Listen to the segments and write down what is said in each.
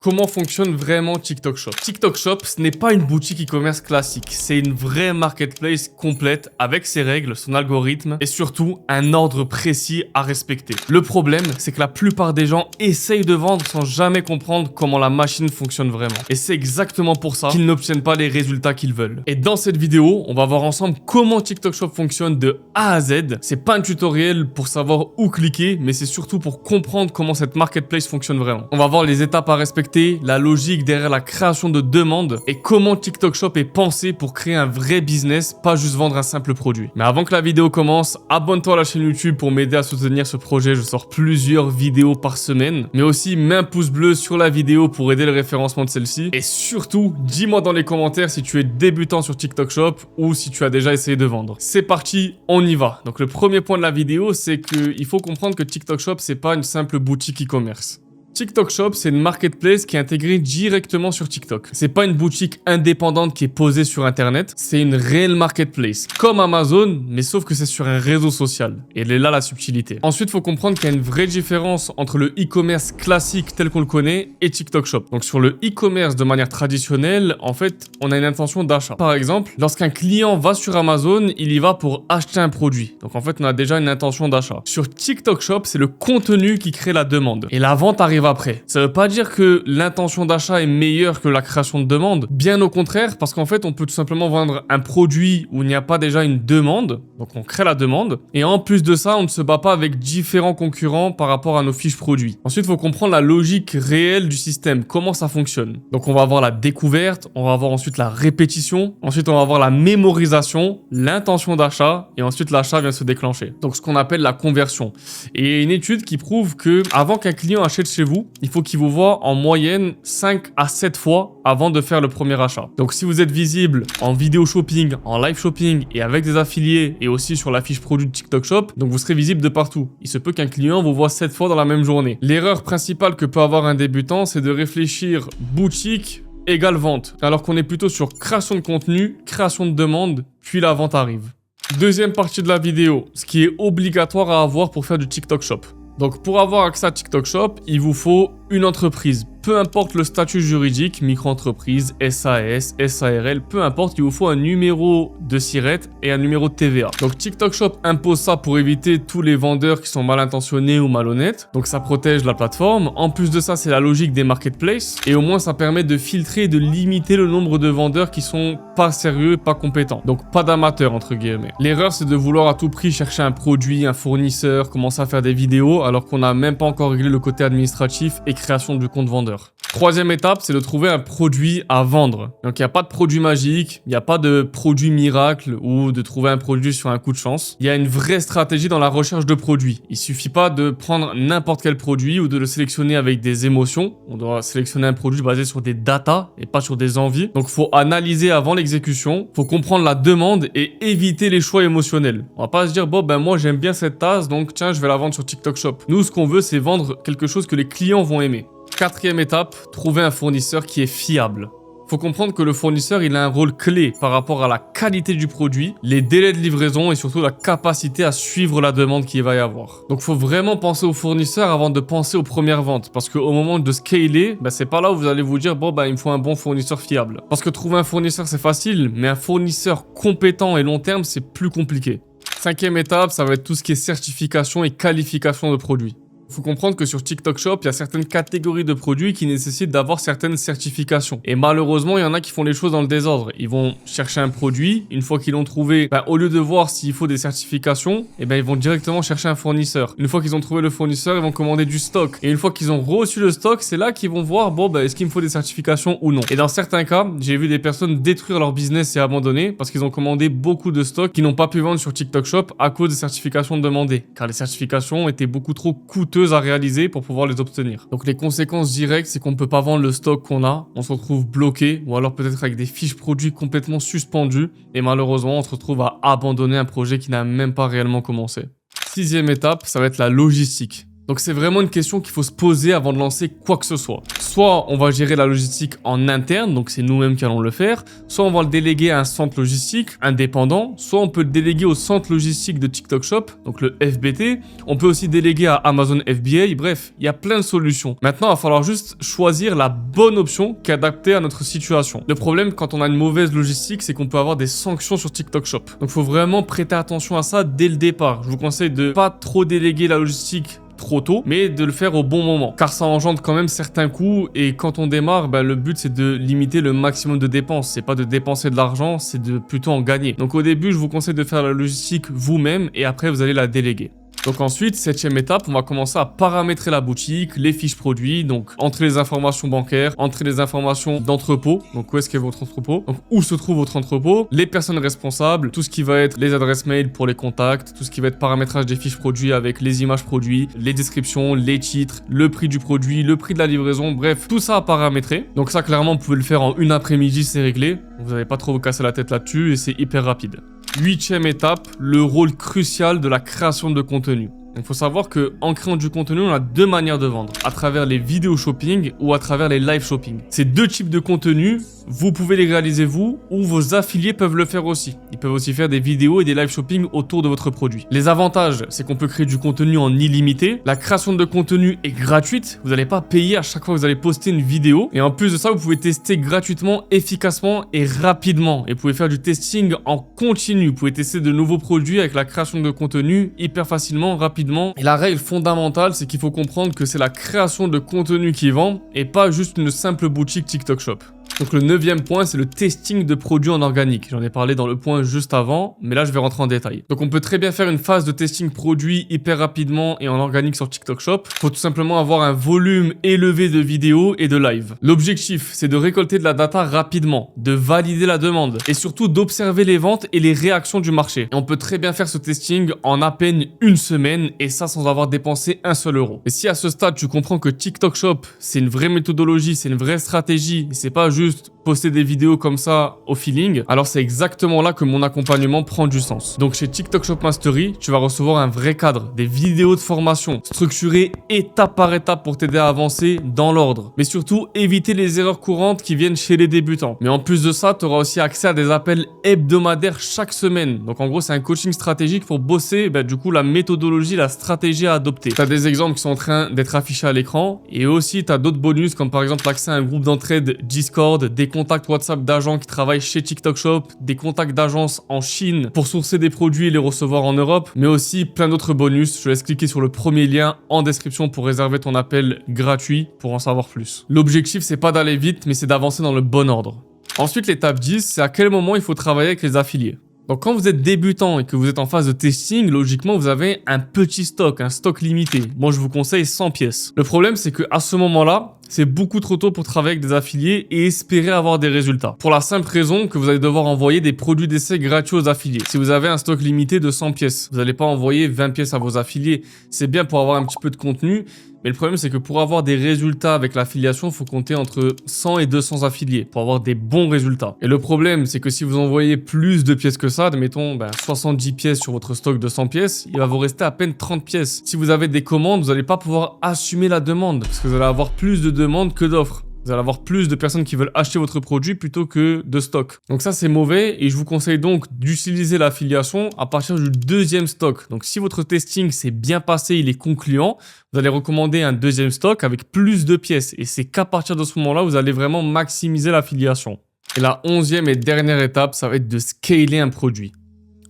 Comment fonctionne vraiment TikTok Shop? TikTok Shop, ce n'est pas une boutique e-commerce classique, c'est une vraie marketplace complète avec ses règles, son algorithme et surtout un ordre précis à respecter. Le problème, c'est que la plupart des gens essayent de vendre sans jamais comprendre comment la machine fonctionne vraiment. Et c'est exactement pour ça qu'ils n'obtiennent pas les résultats qu'ils veulent. Et dans cette vidéo, on va voir ensemble comment TikTok Shop fonctionne de A à Z. C'est pas un tutoriel pour savoir où cliquer, mais c'est surtout pour comprendre comment cette marketplace fonctionne vraiment. On va voir les étapes à respecter, la logique derrière la création de demandes et comment TikTok Shop est pensé pour créer un vrai business, pas juste vendre un simple produit. Mais avant que la vidéo commence, abonne-toi à la chaîne YouTube pour m'aider à soutenir ce projet. Je sors plusieurs vidéos par semaine, mais aussi mets un pouce bleu sur la vidéo pour aider le référencement de celle-ci. Et surtout, dis-moi dans les commentaires si tu es débutant sur TikTok Shop ou si tu as déjà essayé de vendre. C'est parti, on y va. Donc le premier point de la vidéo, c'est qu'il faut comprendre que TikTok Shop, c'est pas une simple boutique e-commerce. TikTok Shop, c'est une marketplace qui est intégrée directement sur TikTok. C'est pas une boutique indépendante qui est posée sur Internet, c'est une réelle marketplace. Comme Amazon, mais sauf que c'est sur un réseau social. Et elle est là la subtilité. Ensuite, il faut comprendre qu'il y a une vraie différence entre le e-commerce classique tel qu'on le connaît et TikTok Shop. Donc sur le e-commerce de manière traditionnelle, en fait, on a une intention d'achat. Par exemple, lorsqu'un client va sur Amazon, il y va pour acheter un produit. Donc en fait, on a déjà une intention d'achat. Sur TikTok Shop, c'est le contenu qui crée la demande. Et la vente arrive après. Ça veut pas dire que l'intention d'achat est meilleure que la création de demande. Bien au contraire, parce qu'en fait, on peut tout simplement vendre un produit où il n'y a pas déjà une demande. Donc, on crée la demande. Et en plus de ça, on ne se bat pas avec différents concurrents par rapport à nos fiches produits. Ensuite, il faut comprendre la logique réelle du système. Comment ça fonctionne. Donc, on va avoir la découverte. On va avoir ensuite la répétition. Ensuite, on va avoir la mémorisation, l'intention d'achat. Et ensuite, l'achat vient se déclencher. Donc, ce qu'on appelle la conversion. Et il y a une étude qui prouve que avant qu'un client achète chez vous, il faut qu'il vous voie en moyenne 5 à 7 fois avant de faire le premier achat. Donc si vous êtes visible en vidéo shopping, en live shopping et avec des affiliés et aussi sur la fiche produit de TikTok Shop, donc vous serez visible de partout. Il se peut qu'un client vous voie 7 fois dans la même journée. L'erreur principale que peut avoir un débutant, c'est de réfléchir boutique égale vente, alors qu'on est plutôt sur création de contenu, création de demande, puis la vente arrive. Deuxième partie de la vidéo, ce qui est obligatoire à avoir pour faire du TikTok Shop. Donc pour avoir accès à TikTok Shop, il vous faut une entreprise. Peu importe le statut juridique, micro-entreprise, SAS, SARL, peu importe, il vous faut un numéro de SIRET et un numéro de TVA. Donc TikTok Shop impose ça pour éviter tous les vendeurs qui sont mal intentionnés ou malhonnêtes. Donc ça protège la plateforme. En plus de ça, c'est la logique des marketplaces. Et au moins, ça permet de filtrer et de limiter le nombre de vendeurs qui sont pas sérieux, pas compétents. Donc pas d'amateurs, entre guillemets. L'erreur, c'est de vouloir à tout prix chercher un produit, un fournisseur, commencer à faire des vidéos, alors qu'on n'a même pas encore réglé le côté administratif et création du compte vendeur. Troisième étape, c'est de trouver un produit à vendre. Donc il n'y a pas de produit magique, il n'y a pas de produit miracle ou de trouver un produit sur un coup de chance. Il y a une vraie stratégie dans la recherche de produits. Il suffit pas de prendre n'importe quel produit ou de le sélectionner avec des émotions. On doit sélectionner un produit basé sur des datas et pas sur des envies. Donc il faut analyser avant l'exécution, il faut comprendre la demande et éviter les choix émotionnels. On va pas se dire bon ben moi j'aime bien cette tasse donc tiens je vais la vendre sur TikTok Shop. Nous ce qu'on veut c'est vendre quelque chose que les clients vont aimer. Quatrième étape, trouver un fournisseur qui est fiable. Faut comprendre que le fournisseur, il a un rôle clé par rapport à la qualité du produit, les délais de livraison et surtout la capacité à suivre la demande qu'il va y avoir. Donc, faut vraiment penser au fournisseur avant de penser aux premières ventes. Parce qu'au moment de scaler, c'est pas là où vous allez vous dire, bon, il me faut un bon fournisseur fiable. Parce que trouver un fournisseur, c'est facile, mais un fournisseur compétent et long terme, c'est plus compliqué. Cinquième étape, ça va être tout ce qui est certification et qualification de produits. Il faut comprendre que sur TikTok Shop, il y a certaines catégories de produits qui nécessitent d'avoir certaines certifications. Et malheureusement, il y en a qui font les choses dans le désordre. Ils vont chercher un produit, une fois qu'ils l'ont trouvé, au lieu de voir s'il faut des certifications, ils vont directement chercher un fournisseur. Une fois qu'ils ont trouvé le fournisseur, ils vont commander du stock. Et une fois qu'ils ont reçu le stock, c'est là qu'ils vont voir, est-ce qu'il me faut des certifications ou non. Et dans certains cas, j'ai vu des personnes détruire leur business et abandonner parce qu'ils ont commandé beaucoup de stocks qu'ils n'ont pas pu vendre sur TikTok Shop à cause des certifications demandées. Car les certifications étaient beaucoup trop coûteuses à réaliser pour pouvoir les obtenir. Donc les conséquences directes, c'est qu'on ne peut pas vendre le stock qu'on a, on se retrouve bloqué ou alors peut-être avec des fiches produits complètement suspendues et malheureusement on se retrouve à abandonner un projet qui n'a même pas réellement commencé. Sixième étape, ça va être la logistique. Donc c'est vraiment une question qu'il faut se poser avant de lancer quoi que ce soit. Soit on va gérer la logistique en interne, donc c'est nous-mêmes qui allons le faire, soit on va le déléguer à un centre logistique indépendant, soit on peut le déléguer au centre logistique de TikTok Shop, donc le FBT, on peut aussi déléguer à Amazon FBA, bref, il y a plein de solutions. Maintenant, il va falloir juste choisir la bonne option qui est adaptée à notre situation. Le problème quand on a une mauvaise logistique, c'est qu'on peut avoir des sanctions sur TikTok Shop. Donc il faut vraiment prêter attention à ça dès le départ. Je vous conseille de pas trop déléguer la logistique trop tôt, mais de le faire au bon moment, car ça engendre quand même certains coûts, et quand on démarre, le but c'est de limiter le maximum de dépenses, c'est pas de dépenser de l'argent, c'est de plutôt en gagner. Donc au début, je vous conseille de faire la logistique vous-même, et après vous allez la déléguer. Donc ensuite, 7e étape, on va commencer à paramétrer la boutique, les fiches produits, donc entrer les informations bancaires, entrer les informations d'entrepôt, donc où est-ce qu'est votre entrepôt, donc où se trouve votre entrepôt, les personnes responsables, tout ce qui va être les adresses mail pour les contacts, tout ce qui va être paramétrage des fiches produits avec les images produits, les descriptions, les titres, le prix du produit, le prix de la livraison, bref, tout ça à paramétrer. Donc ça, clairement, vous pouvez le faire en une après-midi, c'est réglé. Vous n'avez pas trop vous casser la tête là-dessus et c'est hyper rapide. 8e étape, le rôle crucial de la création de contenu. Il faut savoir qu'en créant du contenu, on a deux manières de vendre, à travers les vidéos shopping ou à travers les live shopping. Ces deux types de contenus, vous pouvez les réaliser vous ou vos affiliés peuvent le faire aussi. Ils peuvent aussi faire des vidéos et des live shopping autour de votre produit. Les avantages, c'est qu'on peut créer du contenu en illimité. La création de contenu est gratuite. Vous n'allez pas payer à chaque fois que vous allez poster une vidéo. Et en plus de ça, vous pouvez tester gratuitement, efficacement et rapidement. Et vous pouvez faire du testing en continu. Vous pouvez tester de nouveaux produits avec la création de contenu hyper facilement, rapidement. Et la règle fondamentale, c'est qu'il faut comprendre que c'est la création de contenu qui vend et pas juste une simple boutique TikTok Shop. Donc le 9e point, c'est le testing de produits en organique. J'en ai parlé dans le point juste avant, mais là je vais rentrer en détail. Donc on peut très bien faire une phase de testing produit hyper rapidement et en organique sur TikTok Shop. Il faut tout simplement avoir un volume élevé de vidéos et de live. L'objectif, c'est de récolter de la data rapidement, de valider la demande et surtout d'observer les ventes et les réactions du marché. Et on peut très bien faire ce testing en à peine une semaine et ça sans avoir dépensé un seul euro. Et si à ce stade tu comprends que TikTok Shop, c'est une vraie méthodologie, c'est une vraie stratégie et c'est pas juste poster des vidéos comme ça au feeling, alors c'est exactement là que mon accompagnement prend du sens. Donc chez TikTok Shop Mastery, tu vas recevoir un vrai cadre, des vidéos de formation structurées étape par étape pour t'aider à avancer dans l'ordre. Mais surtout, éviter les erreurs courantes qui viennent chez les débutants. Mais en plus de ça, tu auras aussi accès à des appels hebdomadaires chaque semaine. Donc en gros, c'est un coaching stratégique pour bosser du coup la méthodologie, la stratégie à adopter. Tu as des exemples qui sont en train d'être affichés à l'écran et aussi tu as d'autres bonus comme par exemple l'accès à un groupe d'entraide Discord, des contacts WhatsApp d'agents qui travaillent chez TikTok Shop, des contacts d'agences en Chine pour sourcer des produits et les recevoir en Europe, mais aussi plein d'autres bonus. Je te laisse cliquer sur le premier lien en description pour réserver ton appel gratuit pour en savoir plus. L'objectif, c'est pas d'aller vite, mais c'est d'avancer dans le bon ordre. Ensuite, l'étape 10, c'est à quel moment il faut travailler avec les affiliés. Donc quand vous êtes débutant et que vous êtes en phase de testing, logiquement vous avez un petit stock, un stock limité. Moi je vous conseille 100 pièces. Le problème c'est qu'à ce moment-là, c'est beaucoup trop tôt pour travailler avec des affiliés et espérer avoir des résultats. Pour la simple raison que vous allez devoir envoyer des produits d'essai gratuits aux affiliés. Si vous avez un stock limité de 100 pièces, vous n'allez pas envoyer 20 pièces à vos affiliés. C'est bien pour avoir un petit peu de contenu, mais le problème c'est que pour avoir des résultats avec l'affiliation, il faut compter entre 100 et 200 affiliés pour avoir des bons résultats. Et le problème c'est que si vous envoyez plus de pièces que ça, admettons 70 pièces sur votre stock de 100 pièces, il va vous rester à peine 30 pièces. Si vous avez des commandes, vous n'allez pas pouvoir assumer la demande parce que vous allez avoir plus de demandes que d'offres. Vous allez avoir plus de personnes qui veulent acheter votre produit plutôt que de stock. Donc ça, c'est mauvais et je vous conseille donc d'utiliser l'affiliation à partir du deuxième stock. Donc si votre testing s'est bien passé, il est concluant, vous allez recommander un deuxième stock avec plus de pièces. Et c'est qu'à partir de ce moment-là, vous allez vraiment maximiser l'affiliation. Et la 11e et dernière étape, ça va être de scaler un produit.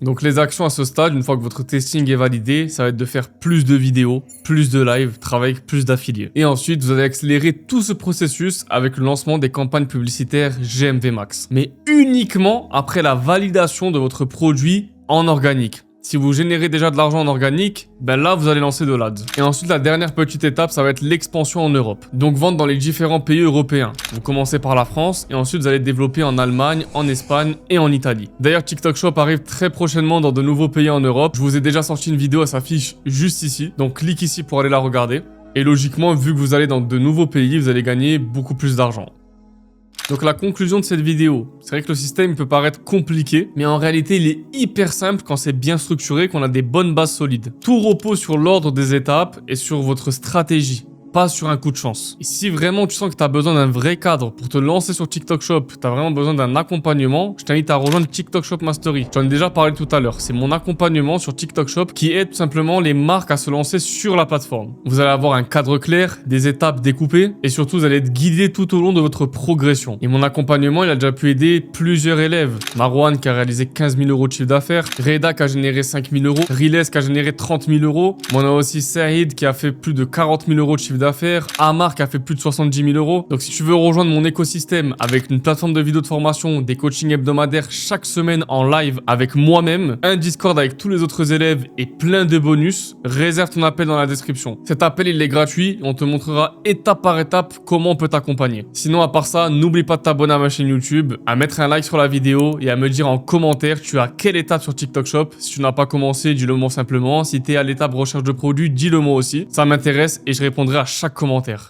Donc les actions à ce stade, une fois que votre testing est validé, ça va être de faire plus de vidéos, plus de live, travailler avec plus d'affiliés. Et ensuite, vous allez accélérer tout ce processus avec le lancement des campagnes publicitaires GMV Max. Mais uniquement après la validation de votre produit en organique. Si vous générez déjà de l'argent en organique, là vous allez lancer de l'ADS. Et ensuite la dernière petite étape, ça va être l'expansion en Europe. Donc vendre dans les différents pays européens. Vous commencez par la France et ensuite vous allez développer en Allemagne, en Espagne et en Italie. D'ailleurs TikTok Shop arrive très prochainement dans de nouveaux pays en Europe. Je vous ai déjà sorti une vidéo, elle s'affiche juste ici. Donc clique ici pour aller la regarder. Et logiquement, vu que vous allez dans de nouveaux pays, vous allez gagner beaucoup plus d'argent. Donc la conclusion de cette vidéo, c'est vrai que le système peut paraître compliqué, mais en réalité il est hyper simple quand c'est bien structuré, qu'on a des bonnes bases solides. Tout repose sur l'ordre des étapes et sur votre stratégie, pas sur un coup de chance. Et si vraiment tu sens que tu as besoin d'un vrai cadre pour te lancer sur TikTok Shop, tu as vraiment besoin d'un accompagnement, je t'invite à rejoindre TikTok Shop Mastery. J'en ai déjà parlé tout à l'heure. C'est mon accompagnement sur TikTok Shop qui aide tout simplement les marques à se lancer sur la plateforme. Vous allez avoir un cadre clair, des étapes découpées et surtout vous allez être guidé tout au long de votre progression. Et mon accompagnement, il a déjà pu aider plusieurs élèves. Marwan qui a réalisé 15 000 € de chiffre d'affaires, Reda qui a généré 5 000 €, Riles qui a généré 30 000 €. On a aussi Saïd qui a fait plus de 40 000 € de chiffre d'affaires, Amar qui a fait plus de 70 000 €. Donc si tu veux rejoindre mon écosystème avec une plateforme de vidéos de formation, des coachings hebdomadaires chaque semaine en live avec moi-même, un Discord avec tous les autres élèves et plein de bonus, réserve ton appel dans la description. Cet appel il est gratuit et on te montrera étape par étape comment on peut t'accompagner. Sinon à part ça, n'oublie pas de t'abonner à ma chaîne YouTube, à mettre un like sur la vidéo et à me dire en commentaire tu es à quelle étape sur TikTok Shop. Si tu n'as pas commencé, dis-le moi simplement. Si tu es à l'étape recherche de produits, dis-le moi aussi. Ça m'intéresse et je répondrai à chaque commentaire.